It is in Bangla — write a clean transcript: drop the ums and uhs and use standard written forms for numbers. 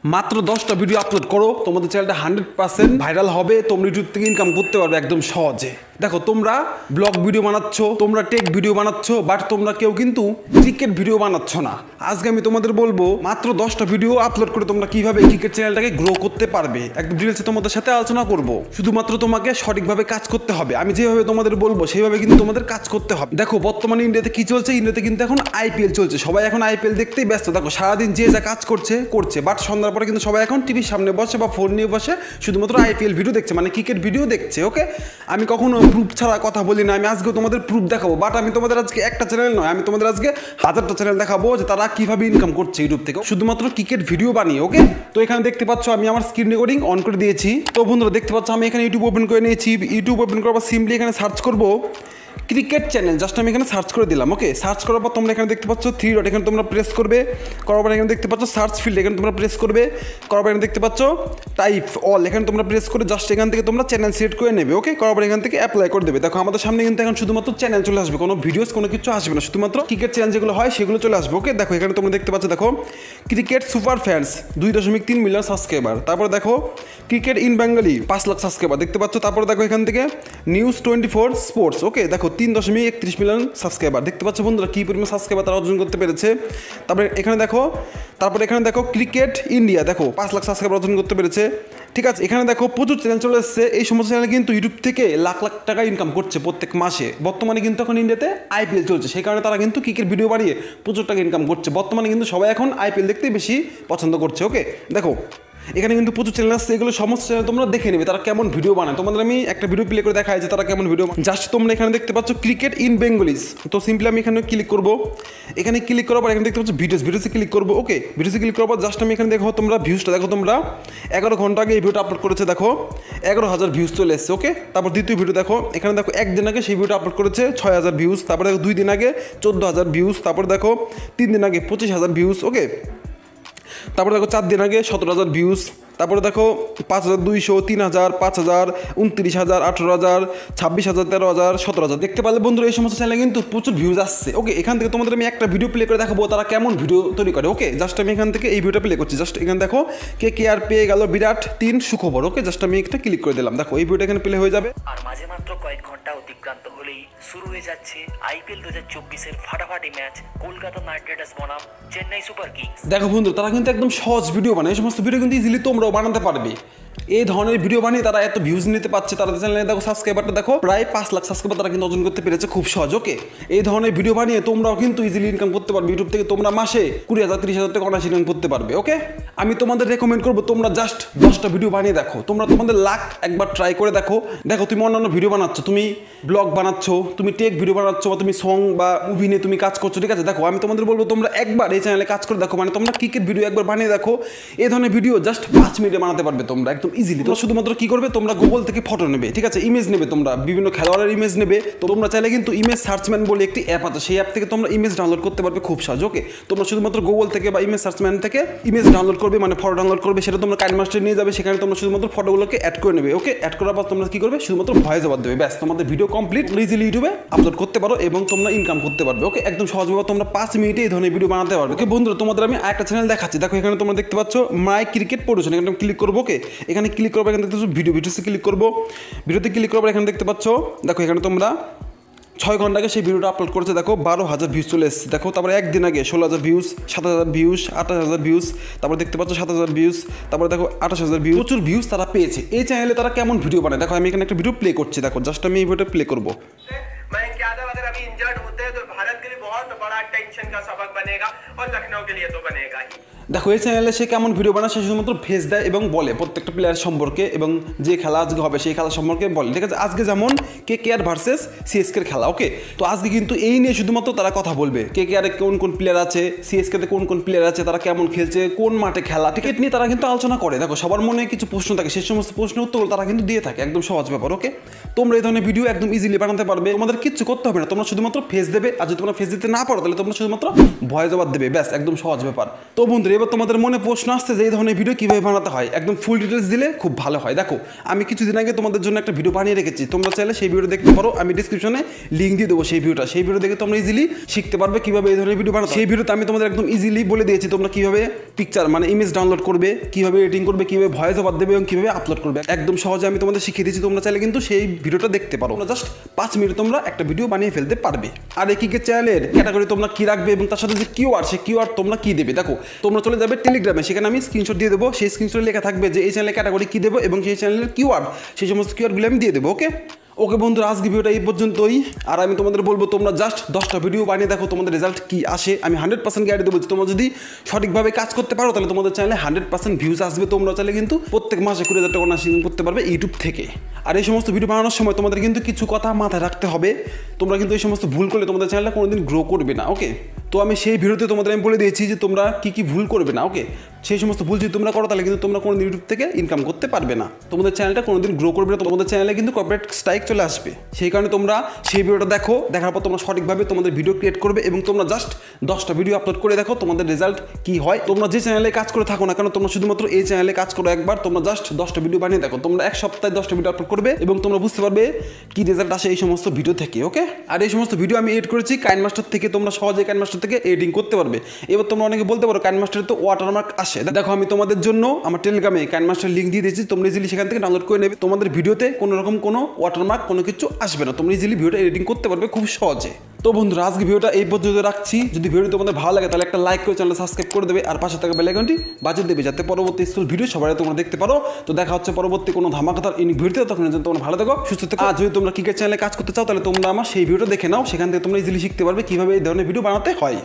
মাত্র 10টা ভিডিও আপলোড করো, তোমাদের চ্যানেলটা 100% ভাইরাল হবে, তোমরা ইউটিউব থেকে ইনকাম করতে পারবে একদম সহজে। দেখো তোমরা ব্লগ ভিডিও বানাচ্ছ, তোমরা টেক ভিডিও বানাচ্ছ, বাট তোমরা কেউ কিন্তু ক্রিকেট ভিডিও বানাচ্ছ না। আজকে আমি তোমাদের বলবো মাত্র 10টা ভিডিও আপলোড করে তোমরা কিভাবে ক্রিকেট চ্যানেলটাকে গ্রো করতে পারবে। একদম ডিটেলসে তোমাদের সাথে আলোচনা করব। শুধুমাত্র তোমাকে সঠিকভাবে কাজ করতে হবে, আমি যেভাবে তোমাদের বলবো সেইভাবে কিন্তু তোমাদের কাজ করতে হবে। দেখো বর্তমানে ইন্ডিয়াতে কি চলছে, ইন্ডিয়াতে কিন্তু এখন আইপিএল চলছে, সবাই এখন আইপিএল দেখতেই ব্যস্ত। দেখো সারাদিন যে যা কাজ করছে, বাট সন্ধ্যার পরে কিন্তু সবাই এখন টিভির সামনে বসে বা ফোন নিয়ে বসে শুধুমাত্র আইপিএল ভিডিও দেখছে, মানে ক্রিকেট ভিডিও দেখছে। ওকে, আমি কখনো প্রুফ ছাড়া কথা বলি না, আমি আজকে তোমাদের প্রুফ দেখাবো। বাট আমি তোমাদের আজকে একটা চ্যানেল নয়, আমি তোমাদের আজকে 1000টা চ্যানেল দেখাবো যে তারা কিভাবে ইনকাম করছে ইউটিউব থেকে শুধুমাত্র ক্রিকেট ভিডিও বানিয়ে। ওকে, তো এখানে দেখতে পাচ্ছ আমি আমার স্ক্রিন রেকর্ডিং অন করে দিয়েছি। তো বন্ধুরা দেখতে পাচ্ছ আমি এখানে ইউটিউব ওপেন করে নিয়েছি। ইউটিউব ওপেন করার পর সিম্পলি এখানে সার্চ করবো ক্রিকেট চ্যানেল, জাস্ট আমি এখানে সার্চ করে দিলাম। ওকে, সার্চ করার পর তোমরা এখানে দেখতে পাচ্ছ 3 ডট, এখানে তোমরা প্রেস করবে। করার পর এখানে দেখতে পাচ্ছ সার্চ ফিল্ড, এখানে তোমরা প্রেস করবে। করার পর এখানে দেখতে পাচ্ছ টাইপ অল, এখানে তোমরা প্রেস করে জাস্ট এখান থেকে তোমরা চ্যানেল সিলেক্ট করে নেবে। ওকে, করার পর এখান থেকে অ্যাপ্লাই করে দেবে। দেখো আমাদের সামনে কিন্তু এখন শুধুমাত্র চ্যানেল চলে আসবে, কোনো ভিডিওস কোনো কিছু আসবে না, শুধুমাত্র ক্রিকেট চ্যানেল যেগুলো হয় সেগুলো চলে আসবে। ওকে, দেখো এখানে তোমরা দেখতে পাচ্ছ, দেখো cricket super fans 2.3 million subscriber. তারপর দেখো cricket in Bengali 5 lakh subscriber দেখতে পাচ্ছ। তারপর দেখো এখান থেকে নিউজ 24 স্পোর্টস, ওকে দেখো 3.31 মিলিয়ন সাবস্ক্রাইবার দেখতে পাচ্ছ। বন্ধুরা কী পরিমাণ সাবস্ক্রাইবার তারা অর্জন করতে পেরেছে। তারপরে এখানে দেখো ক্রিকেট ইন্ডিয়া, দেখো 5 লাখ সাবস্ক্রাইবার অর্জন করতে পেরেছে। ঠিক আছে, এখানে দেখো প্রচুর চ্যানেল চলে এসেছে। এই সমস্ত চ্যানেল কিন্তু ইউটিউব থেকে লাখ লাখ টাকা ইনকাম করছে প্রত্যেক মাসে। বর্তমানে কিন্তু এখন ইন্ডিয়াতে আইপিএল চলছে, সেই কারণে তারা কিন্তু ক্রিকেট ভিডিও বানিয়ে প্রচুর টাকা ইনকাম করছে। বর্তমানে কিন্তু সবাই এখন আইপিএল দেখতেই বেশি পছন্দ করছে। ওকে, দেখো এখানে কিন্তু প্রচুর চ্যানেল আসছে, এগুলো সমস্ত চ্যানেল তোমরা দেখে নেবে তারা কেমন ভিডিও বানায়। তোমাদের আমি একটা ভিডিও প্লে করে দেখাই যে তারা কেমন ভিডিও বানায়। জাস্ট তোমরা এখানে দেখতে পাচ্ছ ক্রিকেট ইন বেঙ্গলিজ, তো সিম্পলি আমি এখানে ক্লিক করবো। এখানে ক্লিক করার পর এখানে দেখতে পাচ্ছ ভিডিওসে ক্লিক করবো। ওকে, ভিডিওসে ক্লিক করার পর জাস্ট আমি এখানে দেখো তোমরা ভিউজটা দেখো, তোমরা 11 ঘন্টা আগে এই ভিডিওটা আপলোড করেছে, দেখো 11,000 ভিউজ চলে এসছে। ওকে, তারপর দ্বিতীয় ভিডিও দেখো, এখানে দেখো একদিন আগে সেই ভিডিওটা আপলোড করেছে 6,000 ভিউজ। তারপরে দেখো 2 দিন আগে 14,000 ভিউজ। তারপর দেখো 3 দিন আগে 25,000 ভিউজ। ওকে, তারপরে দেখো 4 দিন আগে 17,000 ভিউজ। তারপরে দেখো 5,200, 3,000, 5,000, 29,000, 18,000, 26,000, 13,000, 17,000 দেখতে পারলে বন্ধুরা এই সমস্ত চ্যানেলে কিন্তু প্রচুর ভিউজ আসছে। ওকে, এখান থেকে তোমাদের আমি একটা ভিডিও প্লে করে দেখাবো তারা কেমন ভিডিও তৈরি করে। ওকে, জাস্ট আমি এখান থেকে এই ভিডিওটা প্লে করছি। জাস্ট এখানে দেখো KKR পেয়ে গেল বিরাট 3 সুখবর। ওকে, জাস্ট আমি একটা ক্লিক করে দিলাম। দেখো এই ভিডিওটা এখানে প্লে হয়ে যাবে। আর মাঝে মাত্র কয়েক ঘন্টা অতিক্রান্ত হলেই শুরু হয়ে যাচ্ছে আইপিএল 2024-এর ফাটাফাটি ম্যাচ কলকাতা নাইট রাইডার্স বনাম চেন্নাই সুপার কিংস। দেখো বন্ধু তারা কিন্তু একদম সহজ ভিডিও বানায়, এই সমস্ত ভিডিও কিন্তু ইজিলি তোমরাও বানাতে পারবে। এই ধরনের ভিডিও বানিয়ে তারা এত ভিউজ নিতে পারছে, তাদের চ্যানেলে দেখো সাবস্ক্রাইবারটা দেখো প্রায় 5 লাখ সাবস্ক্রাইবার তারা কিন্তু অর্জন করতে পেরেছে খুব সহজ। ওকে, এই ধরনের ভিডিও বানিয়ে তোমরাও কিন্তু ইজিলি ইনকাম করতে পারবে ইউটিউব থেকে। তোমরা মাসে 20,000 30,000 টাকা অনায়াসে ইনকাম করতে পারবে। ওকে, আমি তোমাদের রেকমেন্ড করবো তোমরা জাস্ট 10টা ভিডিও বানিয়ে দেখো, তোমরা তোমাদের লাক একবার ট্রাই করে দেখো। দেখো তুমি অন্যান্য ভিডিও বানাচ্ছ, তুমি ব্লগ বানাচ্ছ, তুমি টেক ভিডিও বানাচ্ছ, বা তুমি সং বা মুভি নিয়ে তুমি কাজ করছো। ঠিক আছে, দেখো আমি তোমাদের বলবো তোমরা একবার এই চ্যানেলে কাজ করে দেখো, মানে তোমরা ক্রিকেট ভিডিও একবার বানিয়ে দেখো। এই ধরনের ভিডিও জাস্ট 5 মিনিটে বানাতে পারবে তোমরা একদম ইজিলি। তো শুধুমাত্র কি করবে, তোমরা গুগল থেকে ফটো নেবে, ঠিক আছে, ইমেজ নেবে, তোমরা বিভিন্ন খেলোয়াড়ের ইমেজ নেবে। তো তোমরা চাইলে কিন্তু ইমেজ সার্চম্যান বলে একটি অ্যাপ আছে, সেই অ্যাপ থেকে তোমরা ইমেজ ডাউনলোড করতে পারবে খুব সহজ। ওকে, তোমরা শুধুমাত্র গুগল থেকে বা ইমেজ সার্চম্যান থেকে ইমেজ ডাউনলোড করবে, মানে ফটো ডাউনলোড করবে, সেটা তোমরা কাইনমাস্টারে নিয়ে যাবে, সেখানে তোমরা শুধুমাত্র ফটোগুলোকে অ্যাড করে নেবে। ওকে, অ্যাড করার পর তোমরা কি করবে, শুধুমাত্র ভয়েস ওভার দেবে, ব্যাস তোমাদের ভিডিও কমপ্লিট। ইজিলি ইউটিউবে আপলোড করতে পারো এবং তোমরা ইনকাম করতে পারবে। ওকে, একদম সহজভাবে তোমরা 5 মিনিটে এই ধরনের ভিডিও বানাতে পারবে। ওকে বন্ধুরা, তোমাদের আমি একটা চ্যানেল দেখাচ্ছি। দেখো এখানে তোমরা দেখতে পাচ্ছ মাই ক্রিকেট প্রোডাকশন, এখানে ক্লিক করবো। ওকে, এখানে ক্লিক করবো, এখানে দেখতে পাচ্ছ ভিডিওতে ক্লিক করবো। ভিডিওতে ক্লিক করবো, এখানে দেখতে পাচ্ছ দেখো এখানে তোমরা 6 ঘন্টা আগে সেই ভিডিওটা আপলোড করেছে, দেখো 12,000 ভিউজ চলে এসেছে। দেখো তারপরে একদিন আগে 16,000 ভিউজ, 7,000 ভিউজ, 28,000 ভিউজ, তারপরে দেখতে পাচ্ছ 7,000 ভিউজ, তারপরে দেখো 28,000 ভিউজ, প্রচুর ভিউজ তারা পেয়েছে। এই চ্যানেলে তারা কেমন ভিডিও বানায় দেখো, আমি এখানে একটা ভিডিও প্লে করছি। দেখো জাস্ট আমি এই ভিডিওটা প্লে করবো। দেখো এই চ্যানেলে সে কেমন ভিডিও বানায়, সে শুধুমাত্র ফেস দেয় এবং বলে প্রত্যেকটা প্লেয়ার সম্পর্কে এবং যে খেলা আজকে হবে সেই খেলা সম্পর্কে বলে। ঠিক আছে, আজকে যেমন KKR ভার্সেস CSK খেলা। ওকে, তো আজকে কিন্তু এই নিয়ে শুধুমাত্র তারা কথা বলবে, KKR এ কোন কোন প্লেয়ার আছে, CSK তে কোন কোন প্লেয়ার আছে, তারা কেমন খেলছে, কোন মাঠে খেলা, টিকিট নিয়ে তারা কিন্তু আলোচনা করে। দেখো সবার মনে কিছু প্রশ্ন থাকে, সেই সমস্ত প্রশ্নের উত্তর তারা কিন্তু দিয়ে থাকে, একদম সহজ ব্যাপার। ওকে, তোমরা এই ধরনের ভিডিও একদম ইজিলি বানাতে পারবে, তোমাদের কিচ্ছু করতে হবে না, তোমরা শুধুমাত্র ফেস দেবে। আর যদি তোমরা ফেস দিতে না পারো তাহলে তোমরা শুধুমাত্র ভয়েস ওভার দেবে, ব্যাস একদম সহজ ব্যাপার। তো বন্ধুরা এবার তোমাদের মনে প্রশ্ন আসছে যে এই ধরনের ভিডিও কীভাবে বানাতে হয়, একদম ফুল ডিটেলস দিলে খুব ভালো হয়। দেখো আমি কিছুদিন আগে তোমাদের জন্য একটা ভিডিও বানিয়ে রেখেছি, তোমরা চাইলে সেই ভিডিও দেখতে পারো, আমি ডিসক্রিপশনে লিঙ্ক দিয়ে দেবো সেই ভিডিও দেখে তোমরা ইজিলি শিখতে পারবে কীভাবে এই ধরনের ভিডিও বানাতে। সেই ভিডিওতে আমি তোমাদের একদম ইজিলি বলে দিয়েছি তোমরা কীভাবে পিকচার মানে ইমেজ ডাউনলোড করবে, কীভাবে এডিটিং করবে, কীভাবে ভয়েস ওভার দেবে এবং কীভাবে আপলোড করবে, একদম সহজে আমি তোমাদের শিখিয়ে দিয়েছি। তোমরা চাইলে কিন্তু সেই ভিডিওটা দেখতে পারো, জাস্ট 5 মিনিট তোমরা একটা ভিডিও বানিয়ে ফেলতে পারবে। আর এই কিকের চ্যানেলের ক্যাটাগরি তোমরা কি রাখবে এবং তার সাথে যে কিওয়ার্ড, সেই কিওয়ার্ড তোমরা কি দেবে, দেখো তোমরা চলে যাবে টেলিগ্রামে, সেখানে আমি স্ক্রিনশট দিয়ে দেবো, সেই স্ক্রিনশটে লেখা থাকবে যে এই চ্যানেলের ক্যাটাগরি কি দেবো এবং সেই চ্যানেলের কিওয়ার্ড, সেই সমস্ত কিওয়ার্ডগুলো আমি দিয়ে দেবো। ওকে বন্ধুরা, আজকে ভিডিওটা এই পর্যন্তই। আর আমি তোমাদের বলবো তোমরা জাস্ট 10টা ভিডিও বানিয়ে দেখো তোমাদের রেজাল্ট কি আসে। আমি 100% গ্যারান্টি দেবো, তোমরা যদি সঠিকভাবে কাজ করতে পারো তাহলে তোমাদের চ্যানেলে 100% ভিউজ আসবে। তোমরা চাইলে কিন্তু প্রত্যেক মাসে 20,000 টাকা ইনকাম করতে পারবে ইউটিউব থেকে। আর এই সমস্ত ভিডিও বানানোর সময় তোমাদের কিন্তু কিছু কথা মাথায় রাখতে হবে, তোমরা কিন্তু এই সমস্ত ভুল করলে তোমাদের চ্যানেলটা কোনোদিন গ্রো করবে না। তো আমি সেই ভিডিওতে তোমাদের আমি বলে দিয়েছি যে তোমরা কি ভুল করবে না। সেই সমস্ত ভুল যদি তোমরা করো তাহলে কিন্তু তোমরা কোনোদিন ইউটিউব থেকে ইনকাম করতে পারবে না, তোমাদের চ্যানেলটা কোনোদিন গ্রো করবে না, তোমাদের চ্যানেলে কিন্তু কপিরাইট স্ট্রাইক চলে আসবে। সেই কারণে তোমরা সেই ভিডিওটা দেখো, দেখার পর তোমরা সঠিকভাবে তোমাদের ভিডিও ক্রিয়েট করবে এবং তোমরা জাস্ট 10টা ভিডিও আপলোড করে দেখো তোমাদের রেজাল্ট কি হয়। তোমরা যে চ্যানেলে কাজ করে থাকো না কেন, তোমরা শুধুমাত্র এই চ্যানেলে কাজ করো একবার, তোমরা জাস্ট 10টা ভিডিও বানিয়ে দেখো, তোমরা এক সপ্তাহে 10টা ভিডিও আপলোড করবে এবং তোমরা বুঝতে পারবে কি রেজাল্ট আসে এই সমস্ত ভিডিও থেকে। আর এই সমস্ত ভিডিও আমি এডিট করেছি কাইনমাস্টার থেকে, তোমরা সহজে কাইনমাস্টার থেকে এডিটিং করতে পারবে। এবার তোমরা অনেকে বলতে পারো কাইনমাস্টারে তো ওয়াটারমার্ক আসে, দেখো আমি তোমাদের জন্য আমার টেলিগ্রামে কাইনমাস্টার লিঙ্ক দিয়ে দিয়েছি, তোমরা ইজিলি সেখান থেকে ডাউনলোড করে নেবে। তোমাদের ভিডিওতে কোনো রকম কোনো ওয়াটারমার্ক কোনো কিছু আসবে না, তোমরা ইজিলি ভিডিওটা এডিটিং করতে পারবে খুব সহজে। তো বন্ধুরা, আজকে ভিডিওটা এই পর্যন্ত রাখছি। যদি ভিডিও তোমাদের ভালো লাগে তাহলে একটা লাইক করে চ্যানেল সাবস্ক্রাইব করে দেবে আর পাশে থাকা বেল আইকনটি বাজিয়ে দেবে যাতে পরবর্তী স্কুল ভিডিও সবাই তোমরা দেখতে পারো। তো দেখা হচ্ছে পরবর্তী কোনো ধামাকাদার ইউনিক ভিডিওতে, তখন তোমরা ভালো থাকো, সুস্থ থাকো। আর যদি তোমরা ক্রিকেট চ্যানেলে কাজ করতে চাও তাহলে তোমরা আমার সেই ভিডিওটা দেখে নাও, সেখান থেকে তোমরা ইজিলি শিখতে পারবে কিভাবে এই ধরনের ভিডিও বানাতে হয়।